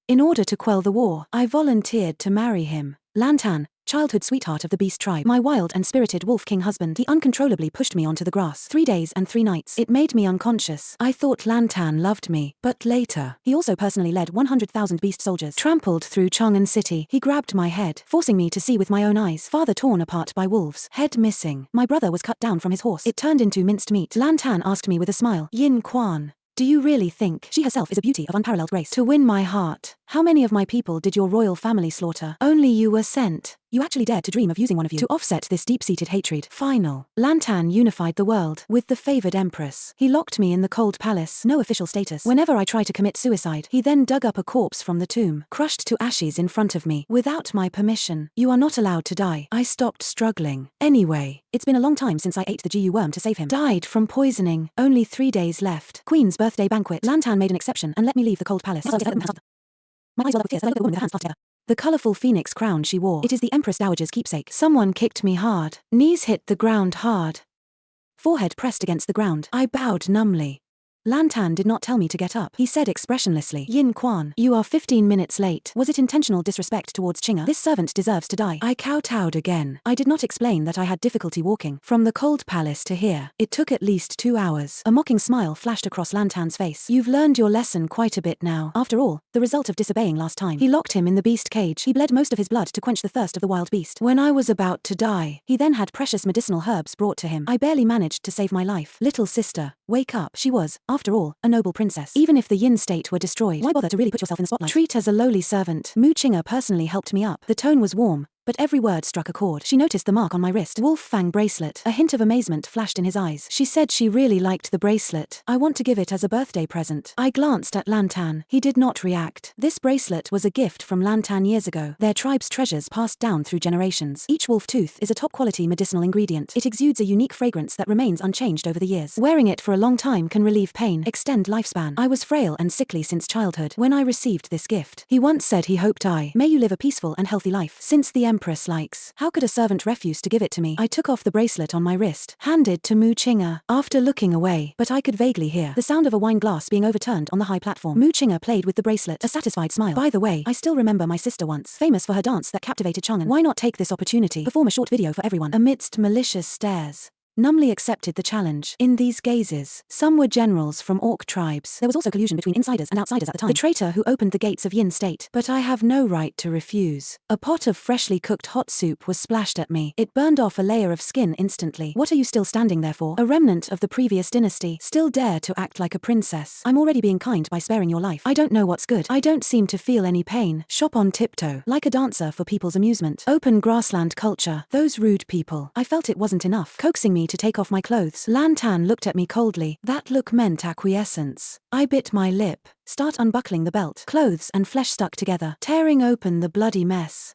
In order to quell the war, I volunteered to marry him. Lantan, childhood sweetheart of the beast tribe, my wild and spirited wolf king husband, he uncontrollably pushed me onto the grass. 3 days and 3 nights. It made me unconscious. I thought Lantan loved me, but later, he also personally led 100,000 beast soldiers, trampled through Chang'an City. He grabbed my head, forcing me to see with my own eyes. Father torn apart by wolves, head missing. My brother was cut down from his horse. It turned into minced meat. Lantan asked me with a smile, Yin Quan, do you really think she herself is a beauty of unparalleled grace? To win my heart, how many of my people did your royal family slaughter? Only you were sent. You actually dared to dream of using one of you to offset this deep-seated hatred. Final. Lantan unified the world with the favored empress. He locked me in the cold palace, no official status. Whenever I try to commit suicide, he then dug up a corpse from the tomb, crushed to ashes in front of me, without my permission. You are not allowed to die. I stopped struggling. Anyway, it's been a long time since I ate the GU worm to save him. Died from poisoning. Only 3 days left. Queen's birthday banquet. Lantan made an exception and let me leave the cold palace. My eyes welled up with tears as I looked at the woman with her hands clasped together. The colourful phoenix crown she wore. It is the Empress Dowager's keepsake. Someone kicked me hard. Knees hit the ground hard. Forehead pressed against the ground. I bowed numbly. Lantan did not tell me to get up. He said expressionlessly, Yin Quan, you are 15 minutes late. Was it intentional disrespect towards Chinga? This servant deserves to die. I kowtowed again. I did not explain that I had difficulty walking from the cold palace to here. It took at least 2 hours. A mocking smile flashed across Lantan's face. You've learned your lesson quite a bit now. After all, the result of disobeying last time. He locked him in the beast cage. He bled most of his blood to quench the thirst of the wild beast. When I was about to die, he then had precious medicinal herbs brought to him. I barely managed to save my life. Little sister, wake up. She was, after all, a noble princess. Even if the yin state were destroyed, why bother to really put yourself in the spotlight? Treat as a lowly servant. Mu Chinga personally helped me up. The tone was warm, but every word struck a chord. She noticed the mark on my wrist. Wolf Fang bracelet. A hint of amazement flashed in his eyes. She said she really liked the bracelet. I want to give it as a birthday present. I glanced at Lantan. He did not react. This bracelet was a gift from Lantan years ago. Their tribe's treasures passed down through generations. Each wolf tooth is a top-quality medicinal ingredient. It exudes a unique fragrance that remains unchanged over the years. Wearing it for a long time can relieve pain, extend lifespan. I was frail and sickly since childhood when I received this gift. He once said he hoped may you live a peaceful and healthy life. Since the Empress likes. How could a servant refuse to give it to me? I took off the bracelet on my wrist, handed to Mu Chinga. After looking away, but I could vaguely hear the sound of a wine glass being overturned on the high platform. Mu Chinga played with the bracelet, a satisfied smile. By the way, I still remember my sister once, famous for her dance that captivated Chang'an. Why not take this opportunity, perform a short video for everyone? Amidst malicious stares, numbly accepted the challenge. In these gazes, some were generals from orc tribes. There was also collusion between insiders and outsiders at the time. The traitor who opened the gates of Yin State. But I have no right to refuse. A pot of freshly cooked hot soup was splashed at me. It burned off a layer of skin instantly. What are you still standing there for? A remnant of the previous dynasty. Still dare to act like a princess. I'm already being kind by sparing your life. I don't know what's good. I don't seem to feel any pain. Shop on tiptoe. Like a dancer for people's amusement. Open grassland culture. Those rude people. I felt it wasn't enough. Coaxing me to take off my clothes. Lantan looked at me coldly. That look meant acquiescence. I bit my lip. Start unbuckling the belt. Clothes and flesh stuck together, tearing open the bloody mess.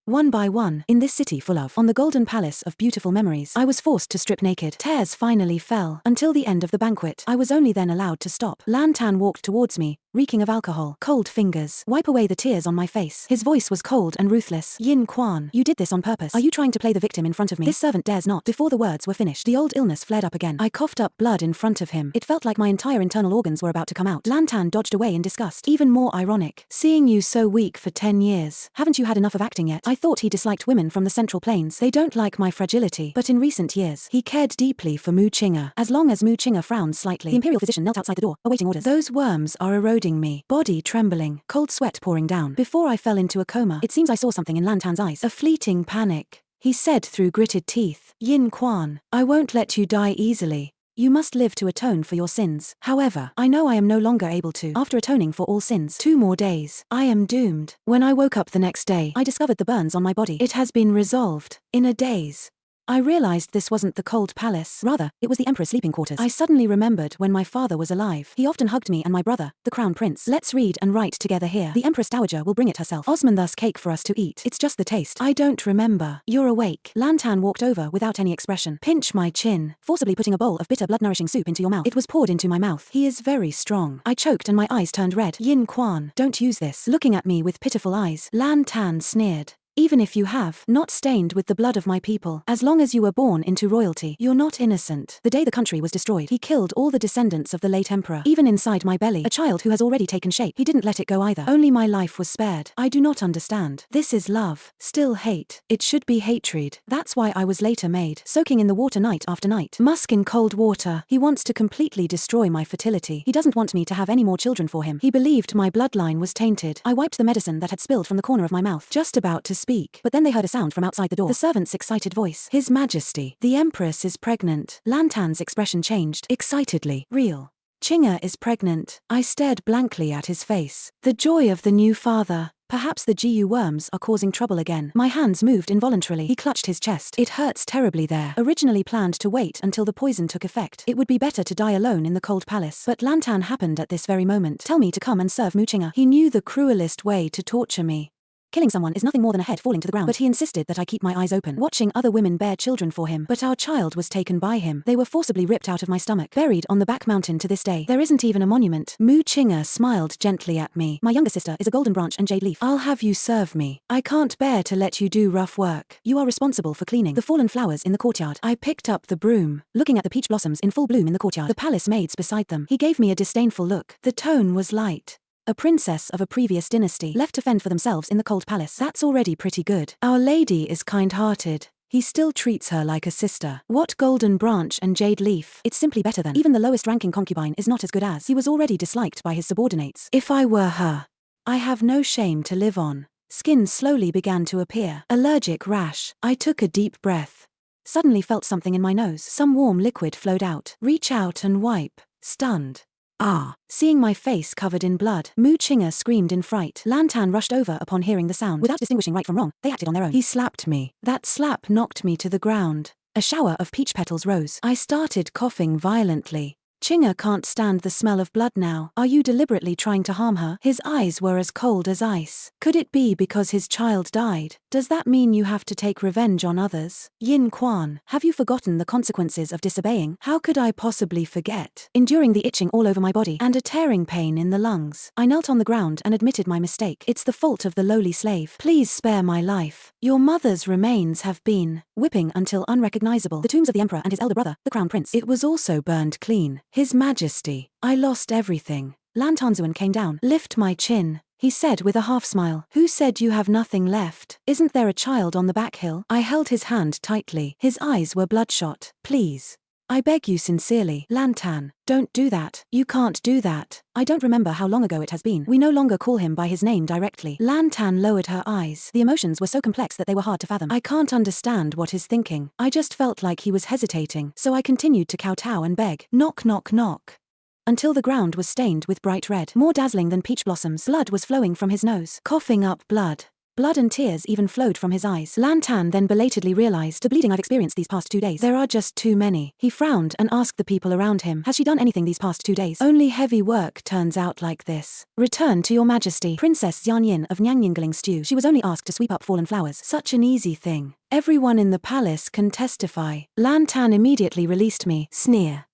One by one, in this city full of, on the golden palace of beautiful memories, I was forced to strip naked. Tears finally fell. Until the end of the banquet, I was only then allowed to stop. Lantan walked towards me, reeking of alcohol. Cold fingers. Wipe away the tears on my face. His voice was cold and ruthless. Yin Quan, you did this on purpose. Are you trying to play the victim in front of me? This servant dares not. Before the words were finished, the old illness flared up again. I coughed up blood in front of him. It felt like my entire internal organs were about to come out. Lantan dodged away in disgust. Even more ironic. Seeing you so weak for 10 years. Haven't you had enough of acting yet? I thought he disliked women from the Central Plains. They don't like my fragility. But in recent years, he cared deeply for Mu Chinga. As long as Mu Chinga frowned slightly, the imperial physician knelt outside the door, awaiting orders. Those worms are eroding me. Body trembling, cold sweat pouring down. Before I fell into a coma, it seems I saw something in Lantan's eyes. A fleeting panic. He said through gritted teeth, Yin Quan, I won't let you die easily. You must live to atone for your sins. However, I know I am no longer able to. After atoning for all sins, 2 more days, I am doomed. When I woke up the next day, I discovered the burns on my body. It has been resolved. In a daze. I realized this wasn't the cold palace. Rather, it was the Emperor's sleeping quarters. I suddenly remembered when my father was alive. He often hugged me and my brother, the Crown Prince. Let's read and write together here. The Empress Dowager will bring it herself. Osman thus cake for us to eat. It's just the taste. I don't remember. You're awake. Lantan walked over without any expression. Pinch my chin. Forcibly putting a bowl of bitter blood-nourishing soup into your mouth. It was poured into my mouth. He is very strong. I choked and my eyes turned red. Yin Quan, don't use this. Looking at me with pitiful eyes, Lantan sneered. Even if you have, not stained with the blood of my people. As long as you were born into royalty, you're not innocent. The day the country was destroyed, he killed all the descendants of the late emperor. Even inside my belly, a child who has already taken shape. He didn't let it go either. Only my life was spared. I do not understand. This is love. Still hate. It should be hatred. That's why I was later made. Soaking in the water night after night. Musk in cold water. He wants to completely destroy my fertility. He doesn't want me to have any more children for him. He believed my bloodline was tainted. I wiped the medicine that had spilled from the corner of my mouth, just about to speak. But then they heard a sound from outside the door. The servant's excited voice. His Majesty. The Empress is pregnant. Lantan's expression changed. Excitedly. Real. Chinga is pregnant. I stared blankly at his face. The joy of the new father. Perhaps the GU worms are causing trouble again. My hands moved involuntarily. He clutched his chest. It hurts terribly there. Originally planned to wait until the poison took effect. It would be better to die alone in the cold palace. But Lantan happened at this very moment. Tell me to come and serve Muchinga. He knew the cruelest way to torture me. Killing someone is nothing more than a head falling to the ground. But he insisted that I keep my eyes open, watching other women bear children for him. But our child was taken by him. They were forcibly ripped out of my stomach, buried on the back mountain to this day. There isn't even a monument. Muchinga smiled gently at me. My younger sister is a golden branch and jade leaf. I'll have you serve me. I can't bear to let you do rough work. You are responsible for cleaning the fallen flowers in the courtyard. I picked up the broom, looking at the peach blossoms in full bloom in the courtyard. The palace maids beside them. He gave me a disdainful look. The tone was light. A princess of a previous dynasty left to fend for themselves in the cold palace. That's already pretty good. Our lady is kind-hearted. He still treats her like a sister. What golden branch and jade leaf? It's simply better than. Even the lowest ranking concubine is not as good as. He was already disliked by his subordinates. If I were her, I have no shame to live on. Skin slowly began to appear. Allergic rash. I took a deep breath. Suddenly felt something in my nose. Some warm liquid flowed out. Reach out and wipe. Stunned. Ah! Seeing my face covered in blood, Muchinga screamed in fright. Lantan rushed over upon hearing the sound. Without distinguishing right from wrong, they acted on their own. He slapped me. That slap knocked me to the ground. A shower of peach petals rose. I started coughing violently. Chinga can't stand the smell of blood now. Are you deliberately trying to harm her? His eyes were as cold as ice. Could it be because his child died? Does that mean you have to take revenge on others? Yin Quan, have you forgotten the consequences of disobeying? How could I possibly forget? Enduring the itching all over my body and a tearing pain in the lungs, I knelt on the ground and admitted my mistake. It's the fault of the lowly slave. Please spare my life. Your mother's remains have been whipping until unrecognizable. The tombs of the emperor and his elder brother, the crown prince. It was also burned clean. His Majesty. I lost everything. Lantanzuan came down. Lift my chin, he said with a half smile. Who said you have nothing left? Isn't there a child on the back hill? I held his hand tightly. His eyes were bloodshot. Please. I beg you sincerely. Lantan, don't do that. You can't do that. I don't remember how long ago it has been. We no longer call him by his name directly. Lantan lowered her eyes. The emotions were so complex that they were hard to fathom. I can't understand what he's thinking. I just felt like he was hesitating, so I continued to kowtow and beg. Knock, knock, knock. Until the ground was stained with bright red. More dazzling than peach blossoms. Blood was flowing from his nose. Coughing up blood. Blood and tears even flowed from his eyes. Lantan then belatedly realized the bleeding I've experienced these past 2 days. There are just too many. He frowned and asked the people around him, has she done anything these past 2 days? Only heavy work turns out like this. Return to your majesty. Princess Xianyin of Nyangyingling stew. She was only asked to sweep up fallen flowers. Such an easy thing. Everyone in the palace can testify. Lantan immediately released me. Sneer.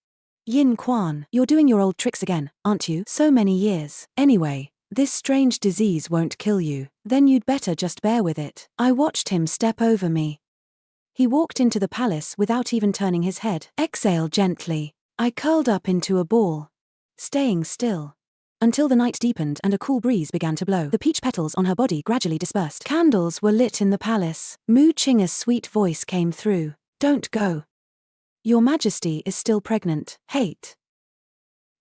Yin Quan, you're doing your old tricks again, aren't you? So many years. Anyway. This strange disease won't kill you, then you'd better just bear with it. I watched him step over me. He walked into the palace without even turning his head. Exhale gently. I curled up into a ball, staying still. Until the night deepened and a cool breeze began to blow. The peach petals on her body gradually dispersed. Candles were lit in the palace. Muchinga's sweet voice came through. Don't go. Your Majesty is still pregnant. Hate.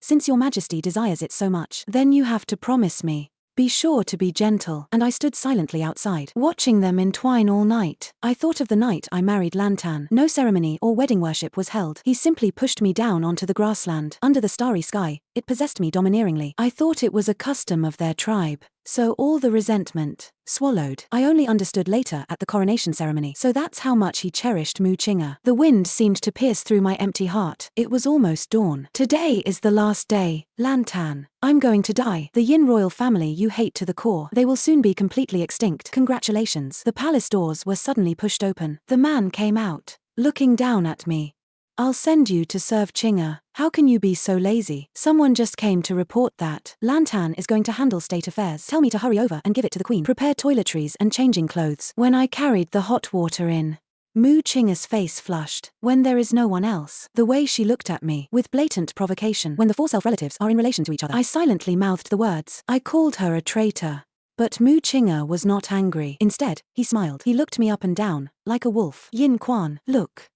Since your Majesty desires it so much, then you have to promise me. Be sure to be gentle. And I stood silently outside, watching them entwine all night. I thought of the night I married Lantan. No ceremony or wedding worship was held. He simply pushed me down onto the grassland. Under the starry sky, it possessed me domineeringly. I thought it was a custom of their tribe. So all the resentment, swallowed. I only understood later at the coronation ceremony. So that's how much he cherished Muchinga. The wind seemed to pierce through my empty heart. It was almost dawn. Today is the last day, Lantan. I'm going to die. The Yin royal family you hate to the core. They will soon be completely extinct. Congratulations. The palace doors were suddenly pushed open. The man came out, looking down at me. I'll send you to serve Chinga. How can you be so lazy? Someone just came to report that Lantan is going to handle state affairs. Tell me to hurry over and give it to the queen. Prepare toiletries and changing clothes. When I carried the hot water in, Mu Chinga's face flushed. When there is no one else. The way she looked at me, with blatant provocation. When the four self-relatives are in relation to each other. I silently mouthed the words. I called her a traitor. But Mu Chinga was not angry. Instead, he smiled. He looked me up and down, like a wolf. Yin Quan, look.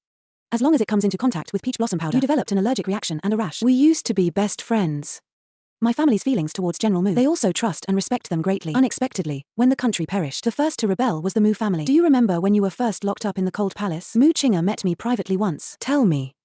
As long as it comes into contact with peach blossom powder, you developed an allergic reaction and a rash. We used to be best friends. My family's feelings towards General Mu. They also trust and respect them greatly. Unexpectedly, when the country perished, the first to rebel was the Mu family. Do you remember when you were first locked up in the cold palace? Mu Chinga met me privately once. Tell me.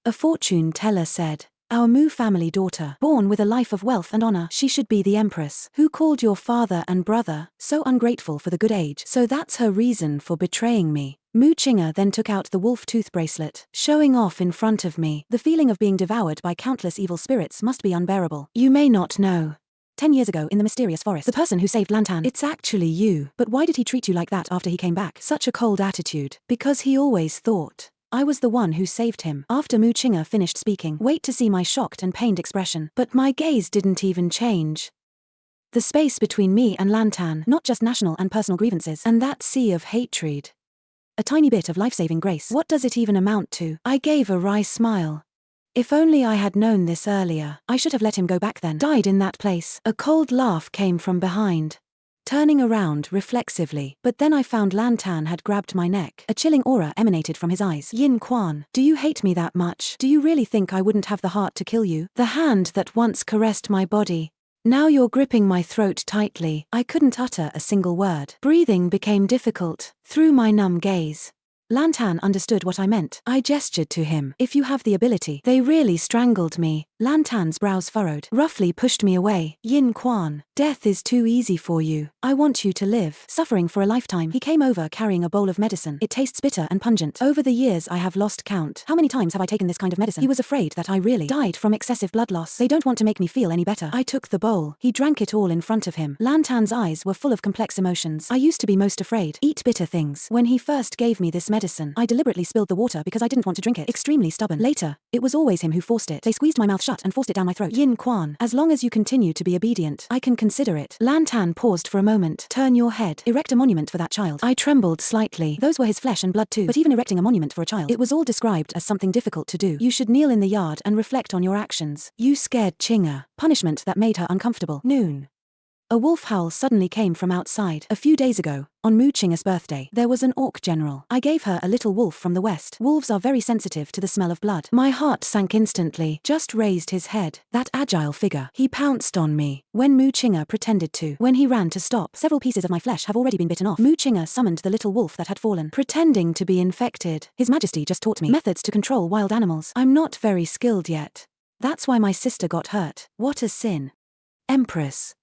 A fortune teller said, our Mu family daughter, born with a life of wealth and honor, she should be the empress. Who called your father and brother so ungrateful for the good age? So that's her reason for betraying me. Mu Chinga then took out the wolf tooth bracelet, showing off in front of me. The feeling of being devoured by countless evil spirits must be unbearable. You may not know. 10 years ago in the mysterious forest, the person who saved Lantan, it's actually you. But why did he treat you like that after he came back? Such a cold attitude. Because he always thought I was the one who saved him. After Mu Chinga finished speaking, wait to see my shocked and pained expression. But my gaze didn't even change. The space between me and Lantan, not just national and personal grievances, and that sea of hatred. A tiny bit of life-saving grace. What does it even amount to? I gave a wry smile. If only I had known this earlier. I should have let him go back then. Died in that place. A cold laugh came from behind. Turning around reflexively. But then I found Lantan had grabbed my neck. A chilling aura emanated from his eyes. Yin Quan, do you hate me that much? Do you really think I wouldn't have the heart to kill you? The hand that once caressed my body. Now you're gripping my throat tightly. I couldn't utter a single word. Breathing became difficult. Through my numb gaze, Lantan understood what I meant. I gestured to him. If you have the ability. They really strangled me. Lantan's brows furrowed. Roughly pushed me away. Yin Quan, death is too easy for you. I want you to live. Suffering for a lifetime. He came over carrying a bowl of medicine. It tastes bitter and pungent. Over the years I have lost count. How many times have I taken this kind of medicine? He was afraid that I really died from excessive blood loss. They don't want to make me feel any better. I took the bowl. He drank it all in front of him. Lantan's eyes were full of complex emotions. I used to be most afraid. Eat bitter things. When he first gave me this medicine, I deliberately spilled the water because I didn't want to drink it. Extremely stubborn. Later, it was always him who forced it. They squeezed my mouth shut and forced it down my throat. Yin Quan, as long as you continue to be obedient, I can consider it. Lantan paused for a moment. Turn your head. Erect a monument for that child. I trembled slightly. Those were his flesh and blood too. But even erecting a monument for a child, it was all described as something difficult to do. You should kneel in the yard and reflect on your actions. You scared Chinga. Punishment that made her uncomfortable. Noon. A wolf howl suddenly came from outside. A few days ago, on Mu Chinga's birthday, there was an orc general. I gave her a little wolf from the west. Wolves are very sensitive to the smell of blood. My heart sank instantly. Just raised his head. That agile figure. He pounced on me. When Mu Chinga pretended to. When he ran to stop, several pieces of my flesh have already been bitten off. Mu Chinga summoned the little wolf that had fallen. Pretending to be infected. His Majesty just taught me methods to control wild animals. I'm not very skilled yet. That's why my sister got hurt. What a sin. Empress.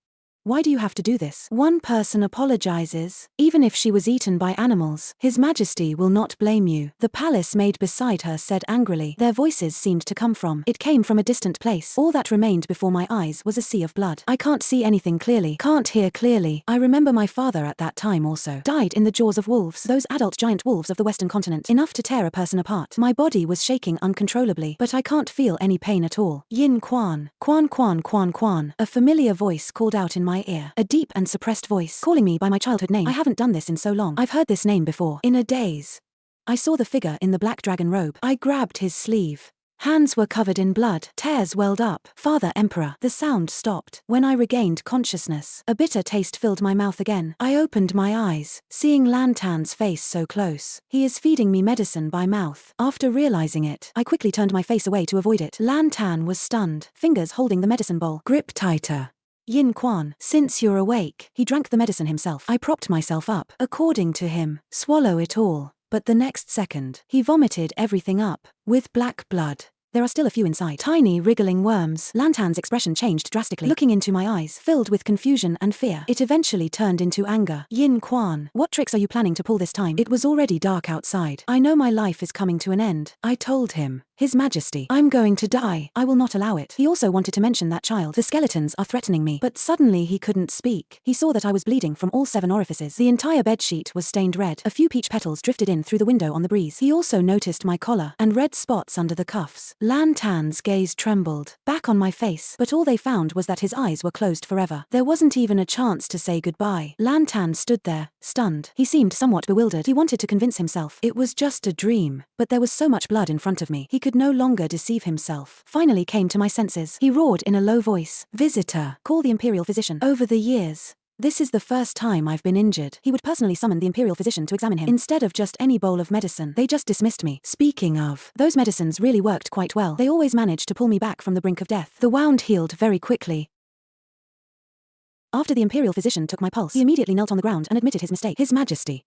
Why do you have to do this? One person apologizes. Even if she was eaten by animals, His Majesty will not blame you. The palace maid beside her said angrily. Their voices seemed to come from. It came from a distant place. All that remained before my eyes was a sea of blood. I can't see anything clearly. Can't hear clearly. I remember my father at that time also died in the jaws of wolves. Those adult giant wolves of the western continent. Enough to tear a person apart. My body was shaking uncontrollably. But I can't feel any pain at all. Yin Quan. Quan Quan Quan Quan. A familiar voice called out in my ear. A deep and suppressed voice, calling me by my childhood name. I haven't done this in so long. I've heard this name before. In a daze. I saw the figure in the black dragon robe. I grabbed his sleeve. Hands were covered in blood. Tears welled up. Father Emperor. The sound stopped. When I regained consciousness, a bitter taste filled my mouth again. I opened my eyes, seeing Lantan's face so close. He is feeding me medicine by mouth. After realizing it, I quickly turned my face away to avoid it. Lantan was stunned, fingers holding the medicine bowl. Grip tighter. Yin Quan, since you're awake. He drank the medicine himself. I propped myself up. According to him, swallow it all. But the next second, he vomited everything up, with black blood. There are still a few inside. Tiny wriggling worms. Lantan's expression changed drastically. Looking into my eyes, filled with confusion and fear. It eventually turned into anger. Yin Quan, what tricks are you planning to pull this time? It was already dark outside. I know my life is coming to an end. I told him. His Majesty, I'm going to die. I will not allow it. He also wanted to mention that child. The skeletons are threatening me. But suddenly he couldn't speak. He saw that I was bleeding from all 7 orifices. The entire bedsheet was stained red. A few peach petals drifted in through the window on the breeze. He also noticed my collar and red spots under the cuffs. Lantan's gaze trembled back on my face, but all they found was that his eyes were closed forever. There wasn't even a chance to say goodbye. Lantan stood there, stunned. He seemed somewhat bewildered. He wanted to convince himself it was just a dream, but there was so much blood in front of me. He could no longer deceive himself. Finally came to my senses. He roared in a low voice, "Visitor, call the Imperial Physician." Over the years, this is the first time I've been injured. He would personally summon the Imperial Physician to examine him. Instead of just any bowl of medicine, they just dismissed me. Speaking of, those medicines really worked quite well. They always managed to pull me back from the brink of death. The wound healed very quickly. After the Imperial Physician took my pulse, he immediately knelt on the ground and admitted his mistake. His Majesty,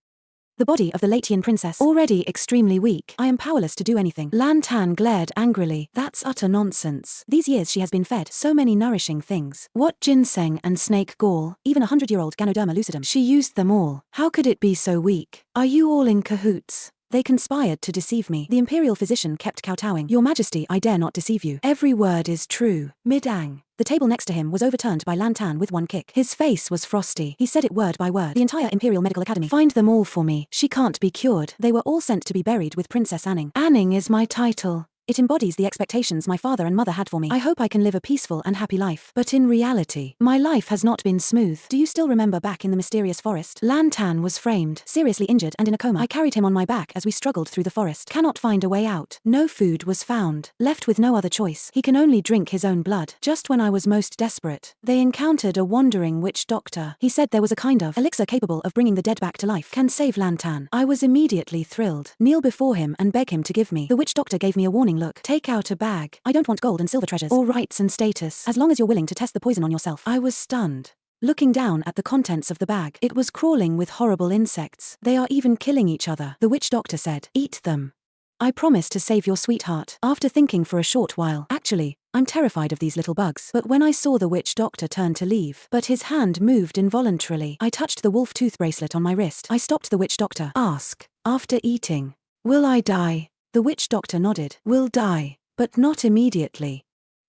the body of the late Yin princess, already extremely weak. I am powerless to do anything. Lantan glared angrily. That's utter nonsense. These years she has been fed so many nourishing things. What ginseng and snake gall, even 100-year-old Ganoderma lucidum. She used them all. How could it be so weak? Are you all in cahoots? They conspired to deceive me. The Imperial Physician kept kowtowing. Your Majesty, I dare not deceive you. Every word is true. Midang. The table next to him was overturned by Lantan with one kick. His face was frosty. He said it word by word. The entire Imperial Medical Academy. Find them all for me. She can't be cured. They were all sent to be buried with Princess Anning. Anning is my title. It embodies the expectations my father and mother had for me. I hope I can live a peaceful and happy life. But in reality, my life has not been smooth. Do you still remember back in the mysterious forest? Lantan was framed, seriously injured and in a coma. I carried him on my back as we struggled through the forest. Cannot find a way out. No food was found. Left with no other choice. He can only drink his own blood. Just when I was most desperate, they encountered a wandering witch doctor. He said there was a kind of elixir capable of bringing the dead back to life. Can save Lantan. I was immediately thrilled. Kneel before him and beg him to give me. The witch doctor gave me a warning look. Take out a bag. I don't want gold and silver treasures or rights and status. As long as you're willing to test the poison on yourself. I was stunned. Looking down at the contents of the bag, it was crawling with horrible insects. They are even killing each other. The witch doctor said, "Eat them. I promise to save your sweetheart." After thinking for a short while, actually, I'm terrified of these little bugs. But when I saw the witch doctor turn to leave, but his hand moved involuntarily, I touched the wolf tooth bracelet on my wrist. I stopped the witch doctor. Ask, after eating, will I die? The witch doctor nodded. Will die, but not immediately.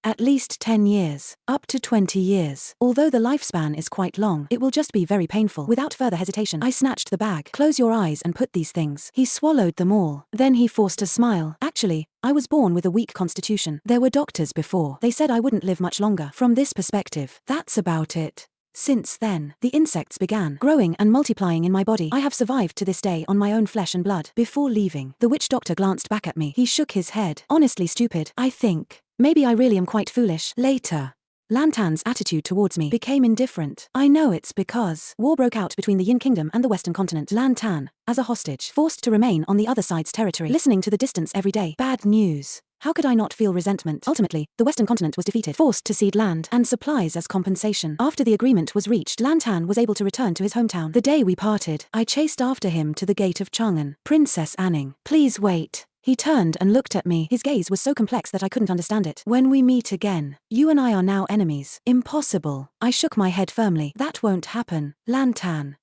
At least 10 years, up to 20 years. Although the lifespan is quite long, it will just be very painful. Without further hesitation, I snatched the bag. Close your eyes and put these things. He swallowed them all. Then he forced a smile. Actually, I was born with a weak constitution. There were doctors before. They said I wouldn't live much longer. From this perspective, that's about it. Since then, the insects began growing and multiplying in my body. I have survived to this day on my own flesh and blood. Before leaving, the witch doctor glanced back at me. He shook his head. Honestly stupid, I think. Maybe I really am quite foolish. Later, Lantan's attitude towards me became indifferent. I know it's because war broke out between the Yin Kingdom and the Western continent. Lantan, as a hostage, forced to remain on the other side's territory, listening to the distance every day. Bad news. How could I not feel resentment? Ultimately, the Western continent was defeated, forced to cede land and supplies as compensation. After the agreement was reached, Lantan was able to return to his hometown. The day we parted, I chased after him to the gate of Chang'an. Princess Anning, please wait. He turned and looked at me. His gaze was so complex that I couldn't understand it. When we meet again, you and I are now enemies. Impossible. I shook my head firmly. That won't happen, Lantan.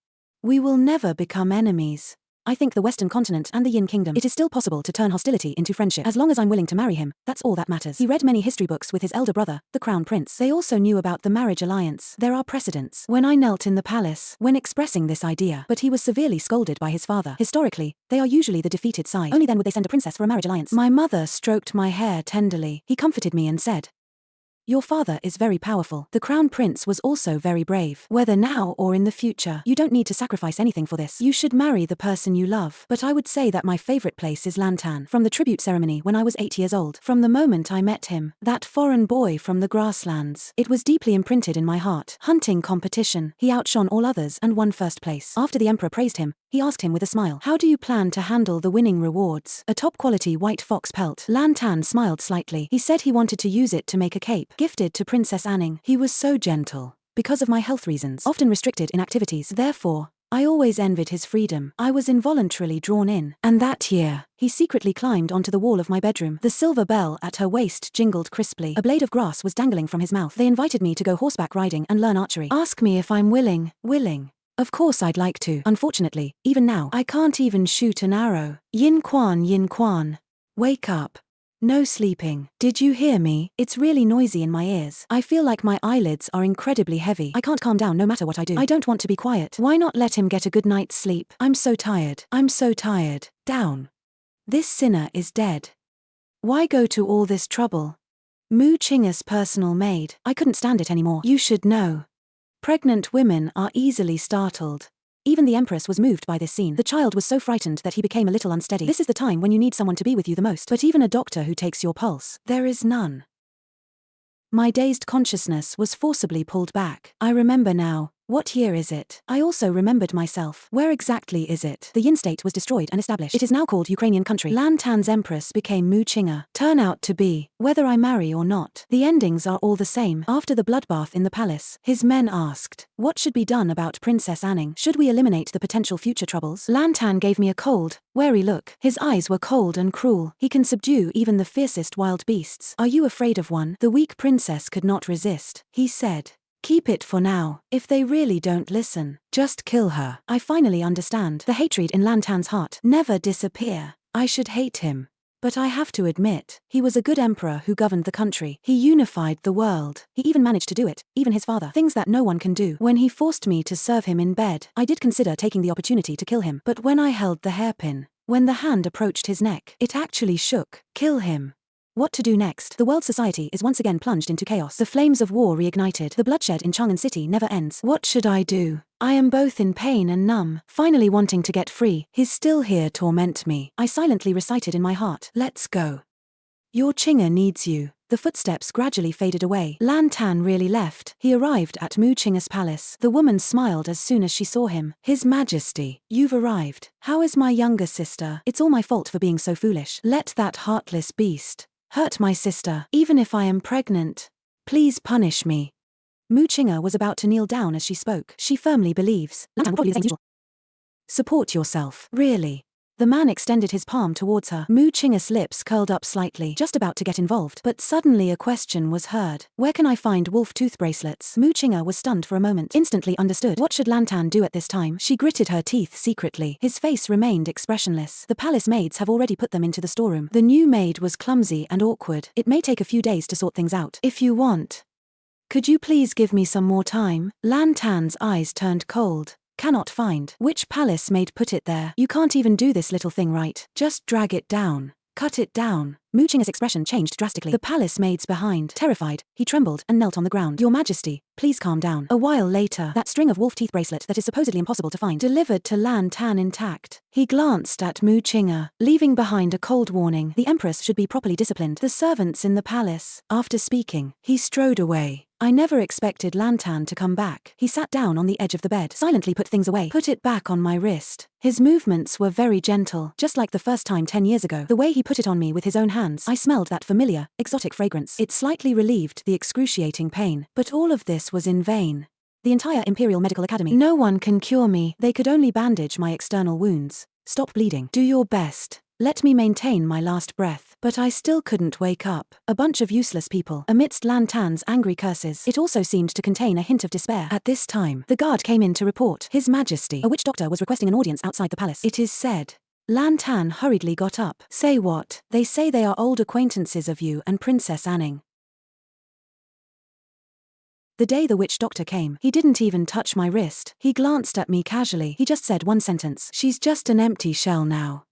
We will never become enemies. I think the Western continent and the Yin Kingdom, it is still possible to turn hostility into friendship. As long as I'm willing to marry him, that's all that matters. He read many history books with his elder brother, the Crown Prince. They also knew about the marriage alliance. There are precedents. When I knelt in the palace, when expressing this idea, but he was severely scolded by his father. Historically, they are usually the defeated side. Only then would they send a princess for a marriage alliance. My mother stroked my hair tenderly. He comforted me and said, "Your father is very powerful. The Crown Prince was also very brave. Whether now or in the future, you don't need to sacrifice anything for this. You should marry the person you love." But I would say that my favorite place is Lantan. From the tribute ceremony when I was 8 years old, from the moment I met him, that foreign boy from the grasslands, it was deeply imprinted in my heart. Hunting competition. He outshone all others and won first place. After the emperor praised him, he asked him with a smile, "How do you plan to handle the winning rewards?" "A top-quality white fox pelt." Lantan smiled slightly. He said he wanted to use it to make a cape, gifted to Princess Anning. He was so gentle. Because of my health reasons, often restricted in activities. Therefore, I always envied his freedom. I was involuntarily drawn in. And that year, he secretly climbed onto the wall of my bedroom. The silver bell at her waist jingled crisply. A blade of grass was dangling from his mouth. They invited me to go horseback riding and learn archery. Ask me if I'm willing. Willing. Of course I'd like to. Unfortunately, even now, I can't even shoot an arrow. Yin Quan, wake up. No sleeping. Did you hear me? It's really noisy in my ears. I feel like my eyelids are incredibly heavy. I can't calm down no matter what I do. I don't want to be quiet. Why not let him get a good night's sleep? I'm so tired. I'm so tired. Down. This sinner is dead. Why go to all this trouble? Mu Chinga's personal maid. I couldn't stand it anymore. You should know. Pregnant women are easily startled. Even the Empress was moved by this scene. The child was so frightened that he became a little unsteady. This is the time when you need someone to be with you the most. But even a doctor who takes your pulse, there is none. My dazed consciousness was forcibly pulled back. I remember now. What year is it? I also remembered myself. Where exactly is it? The Yin state was destroyed and established. It is now called Ukrainian country. Lantan's empress became Mu Chinga. Turn out to be, whether I marry or not. The endings are all the same. After the bloodbath in the palace, his men asked, what should be done about Princess Anning? Should we eliminate the potential future troubles? Lantan gave me a cold, wary look. His eyes were cold and cruel. He can subdue even the fiercest wild beasts. Are you afraid of one? The weak princess could not resist. He said, keep it for now. If they really don't listen, just kill her. I finally understand. The hatred in Lantan's heart never disappear. I should hate him. But I have to admit, he was a good emperor who governed the country. He unified the world. He even managed to do it, even his father. Things that no one can do. When he forced me to serve him in bed, I did consider taking the opportunity to kill him. But when I held the hairpin, when the hand approached his neck, it actually shook. Kill him. What to do next? The world society is once again plunged into chaos. The flames of war reignited. The bloodshed in Chang'an City never ends. What should I do? I am both in pain and numb, finally wanting to get free. He's still here torment me. I silently recited in my heart, let's go. Your Chinga needs you. The footsteps gradually faded away. Lantan really left. He arrived at Mu Chinga's palace. The woman smiled as soon as she saw him. His Majesty, you've arrived. How is my younger sister? It's all my fault for being so foolish. Let that heartless beast hurt my sister, even if I am pregnant. Please punish me. Mu Chinga was about to kneel down as she spoke. She firmly believes Lantan will probably do the same as usual. Support yourself. Really? The man extended his palm towards her. Mu Chinga's lips curled up slightly, just about to get involved. But suddenly a question was heard. Where can I find wolf tooth bracelets? Mu Chinga was stunned for a moment, instantly understood. What should Lantan do at this time? She gritted her teeth secretly. His face remained expressionless. The palace maids have already put them into the storeroom. The new maid was clumsy and awkward. It may take a few days to sort things out. If you want. Could you please give me some more time? Lantan's eyes turned cold. Cannot find. Which palace maid put it there? You can't even do this little thing right. Just drag it down. Cut it down. Mu Chinga's expression changed drastically. The palace maids behind. Terrified, he trembled and knelt on the ground. Your Majesty, please calm down. A while later, that string of wolf teeth bracelet that is supposedly impossible to find delivered to Lantan intact. He glanced at Mu Chinga, leaving behind a cold warning. The empress should be properly disciplined. The servants in the palace. After speaking, he strode away. I never expected Lantan to come back. He sat down on the edge of the bed, silently put things away. Put it back on my wrist. His movements were very gentle, just like the first time 10 years ago. The way he put it on me with his own hands, I smelled that familiar, exotic fragrance. It slightly relieved the excruciating pain. But all of this was in vain. The entire Imperial Medical Academy. No one can cure me. They could only bandage my external wounds. Stop bleeding. Do your best. Let me maintain my last breath. But I still couldn't wake up. A bunch of useless people. Amidst Lantan's angry curses, it also seemed to contain a hint of despair. At this time, the guard came in to report. His Majesty, a witch doctor, was requesting an audience outside the palace. It is said. Lantan hurriedly got up. Say what? They say they are old acquaintances of you and Princess Anning. The day the witch doctor came, he didn't even touch my wrist. He glanced at me casually. He just said one sentence. She's just an empty shell now.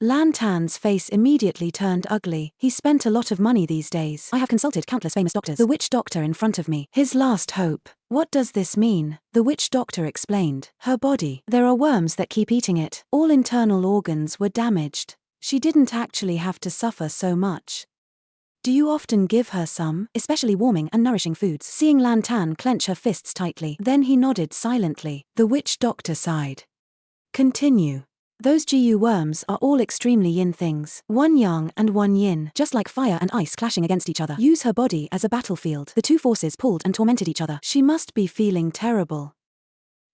Lantan's face immediately turned ugly. He spent a lot of money these days. I have consulted countless famous doctors. The witch doctor in front of me. His last hope. What does this mean? The witch doctor explained. Her body. There are worms that keep eating it. All internal organs were damaged. She didn't actually have to suffer so much. Do you often give her some, especially warming and nourishing foods? Seeing Lantan clench her fists tightly. Then he nodded silently. The witch doctor sighed. Continue. Those GU worms are all extremely yin things. One yang and one yin, just like fire and ice clashing against each other. Use her body as a battlefield. The two forces pulled and tormented each other. She must be feeling terrible.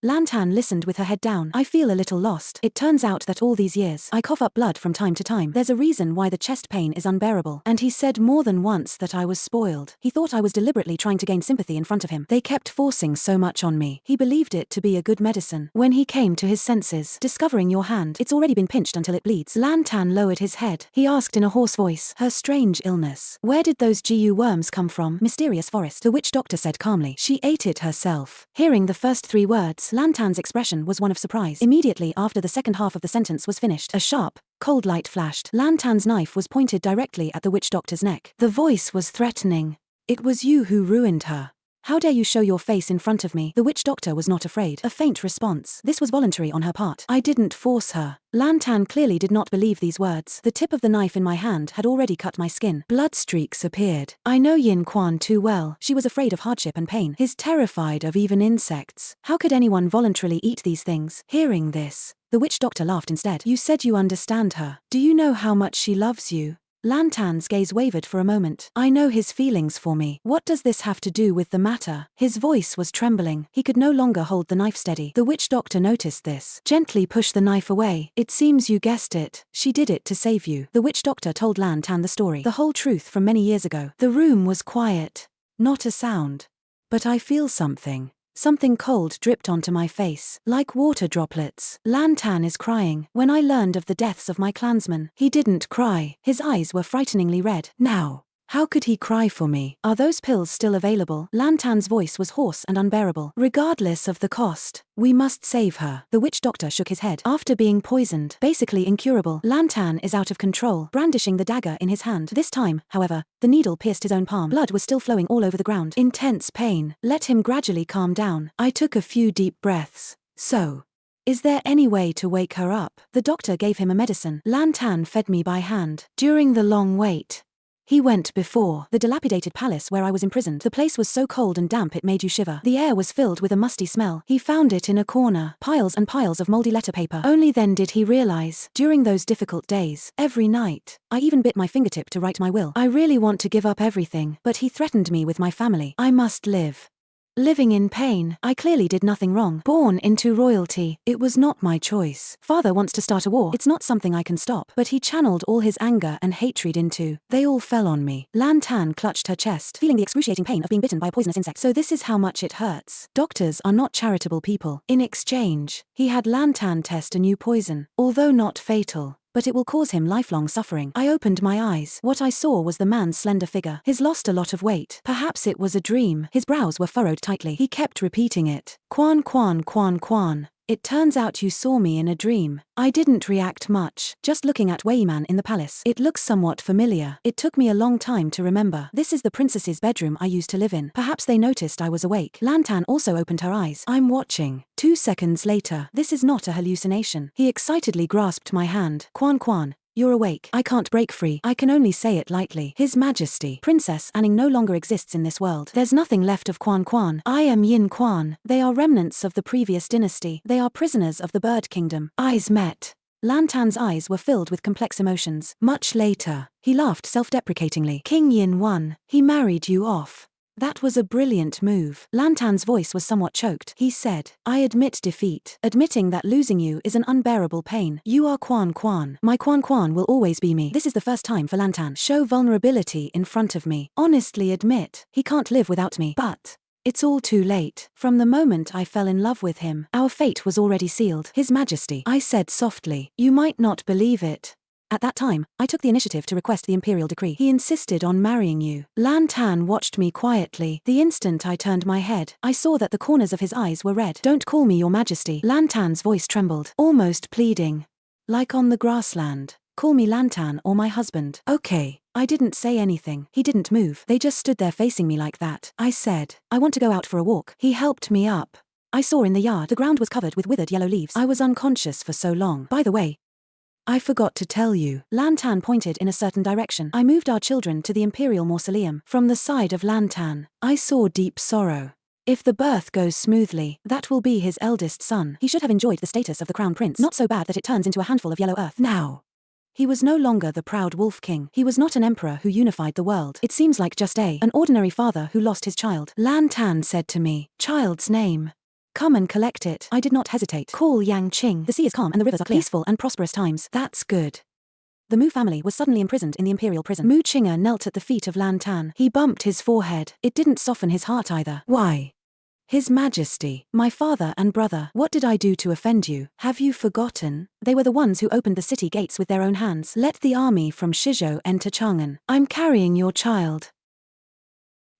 Lantan listened with her head down. I feel a little lost. It turns out that all these years, I cough up blood from time to time. There's a reason why the chest pain is unbearable. And he said more than once that I was spoiled. He thought I was deliberately trying to gain sympathy in front of him. They kept forcing so much on me. He believed it to be a good medicine. When he came to his senses, discovering your hand, it's already been pinched until it bleeds. Lantan lowered his head. He asked in a hoarse voice, her strange illness. Where did those GU worms come from? Mysterious forest. The witch doctor said calmly. She ate it herself. Hearing the first 3 words, Lantan's expression was one of surprise. Immediately after the second half of the sentence was finished, a sharp, cold light flashed. Lantan's knife was pointed directly at the witch doctor's neck. The voice was threatening. It was you who ruined her. How dare you show your face in front of me? The witch doctor was not afraid. A faint response. This was voluntary on her part. I didn't force her. Lantan clearly did not believe these words. The tip of the knife in my hand had already cut my skin. Blood streaks appeared. I know Yin Quan too well. She was afraid of hardship and pain. He's terrified of even insects. How could anyone voluntarily eat these things? Hearing this, the witch doctor laughed instead. You said you understand her. Do you know how much she loves you? Lantan's gaze wavered for a moment. I know his feelings for me. What does this have to do with the matter? His voice was trembling. He could no longer hold the knife steady. The witch doctor noticed this. Gently push the knife away. It seems you guessed it. She did it to save you. The witch doctor told Lantan the story. The whole truth from many years ago. The room was quiet. Not a sound. But I feel something. Something cold dripped onto my face, like water droplets. Lantan is crying. When I learned of the deaths of my clansmen, he didn't cry. His eyes were frighteningly red. Now, how could he cry for me? Are those pills still available? Lantan's voice was hoarse and unbearable. Regardless of the cost, we must save her. The witch doctor shook his head. After being poisoned, basically incurable, Lantan is out of control, brandishing the dagger in his hand. This time, however, the needle pierced his own palm. Blood was still flowing all over the ground. Intense pain. Let him gradually calm down. I took a few deep breaths. So, is there any way to wake her up? The doctor gave him a medicine. Lantan fed me by hand. During the long wait, he went before the dilapidated palace where I was imprisoned. The place was so cold and damp it made you shiver. The air was filled with a musty smell. He found it in a corner. Piles and piles of moldy letter paper. Only then did he realize, during those difficult days, every night, I even bit my fingertip to write my will. I really want to give up everything, but he threatened me with my family. I must live. Living in pain. I clearly did nothing wrong. Born into royalty. It was not my choice. Father wants to start a war. It's not something I can stop. But he channeled all his anger and hatred into. They all fell on me. Lantan clutched her chest, feeling the excruciating pain of being bitten by a poisonous insect. So this is how much it hurts. Doctors are not charitable people. In exchange, he had Lantan test a new poison. Although not fatal, but it will cause him lifelong suffering. I opened my eyes. What I saw was the man's slender figure. He's lost a lot of weight. Perhaps it was a dream. His brows were furrowed tightly. He kept repeating it. Quan Quan Quan Quan. It turns out you saw me in a dream. I didn't react much, just looking at Weiman in the palace. It looks somewhat familiar. It took me a long time to remember. This is the princess's bedroom I used to live in. Perhaps they noticed I was awake. Lantan also opened her eyes. I'm watching. 2 seconds later. This is not a hallucination. He excitedly grasped my hand. Quan Quan. You're awake. I can't break free. I can only say it lightly. His Majesty. Princess Anning no longer exists in this world. There's nothing left of Quan Quan. I am Yin Quan. They are remnants of the previous dynasty. They are prisoners of the Bird Kingdom. Eyes met. Lantan's eyes were filled with complex emotions. Much later, he laughed self-deprecatingly. King Yin won. He married you off. That was a brilliant move. Lantan's voice was somewhat choked. He said, I admit defeat. Admitting that losing you is an unbearable pain. You are Quan Quan. My Quan Quan will always be me. This is the first time for Lantan. Show vulnerability in front of me. Honestly admit, he can't live without me. But it's all too late. From the moment I fell in love with him, our fate was already sealed. His Majesty. I said softly. You might not believe it. At that time, I took the initiative to request the imperial decree. He insisted on marrying you. Lantan watched me quietly. The instant I turned my head, I saw that the corners of his eyes were red. Don't call me your Majesty. Lantan's voice trembled, almost pleading. Like on the grassland. Call me Lantan or my husband. Okay. I didn't say anything. He didn't move. They just stood there facing me like that. I said, I want to go out for a walk. He helped me up. I saw in the yard the ground was covered with withered yellow leaves. I was unconscious for so long. By the way, I forgot to tell you. Lantan pointed in a certain direction. I moved our children to the imperial mausoleum. From the side of Lantan, I saw deep sorrow. If the birth goes smoothly, that will be his eldest son. He should have enjoyed the status of the crown prince. Not so bad that it turns into a handful of yellow earth. Now, he was no longer the proud wolf king. He was not an emperor who unified the world. It seems like just an ordinary father who lost his child. Lantan said to me, child's name. Come and collect it. I did not hesitate. Call Yang Qing. The sea is calm and the rivers are clear. Peaceful and prosperous times. That's good. The Mu family was suddenly imprisoned in the imperial prison. Mu Qing'er knelt at the feet of Lan Tan. He bumped his forehead. It didn't soften his heart either. Why? His Majesty, my father and brother, what did I do to offend you? Have you forgotten? They were the ones who opened the city gates with their own hands. Let the army from Shoujo enter Chang'an. I'm carrying your child.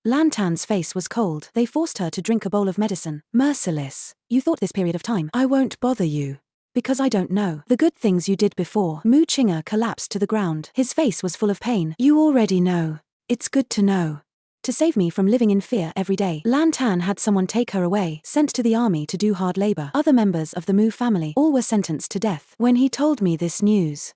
Lan Tan's face was cold. They forced her to drink a bowl of medicine. Merciless. You thought this period of time, I won't bother you. Because I don't know the good things you did before. Mu Qing'er collapsed to the ground. His face was full of pain. You already know. It's good to know. To save me from living in fear every day, Lan Tan had someone take her away, sent to the army to do hard labor. Other members of the Mu family, all were sentenced to death. When he told me this news,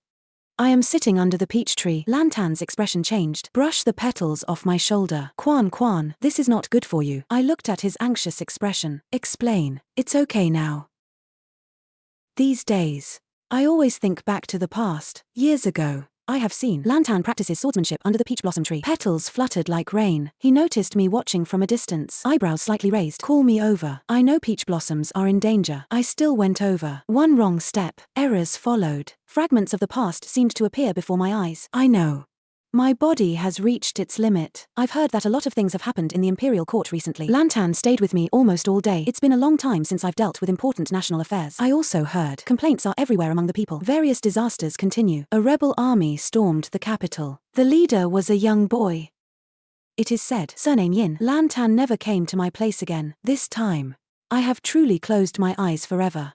I am sitting under the peach tree. Lan Tan's expression changed. Brush the petals off my shoulder. Quan, this is not good for you. I looked at his anxious expression. Explain. It's okay now. These days, I always think back to the past. Years ago, I have seen Lan Tan practices swordsmanship under the peach blossom tree. Petals fluttered like rain. He noticed me watching from a distance. Eyebrows slightly raised. Call me over. I know peach blossoms are in danger. I still went over. One wrong step. Errors followed. Fragments of the past seemed to appear before my eyes. I know. My body has reached its limit. I've heard that a lot of things have happened in the imperial court recently. Lan Tan stayed with me almost all day. It's been a long time since I've dealt with important national affairs. I also heard complaints are everywhere among the people. Various disasters continue. A rebel army stormed the capital. The leader was a young boy. It is said, surname Yin, Lan Tan never came to my place again. This time, I have truly closed my eyes forever.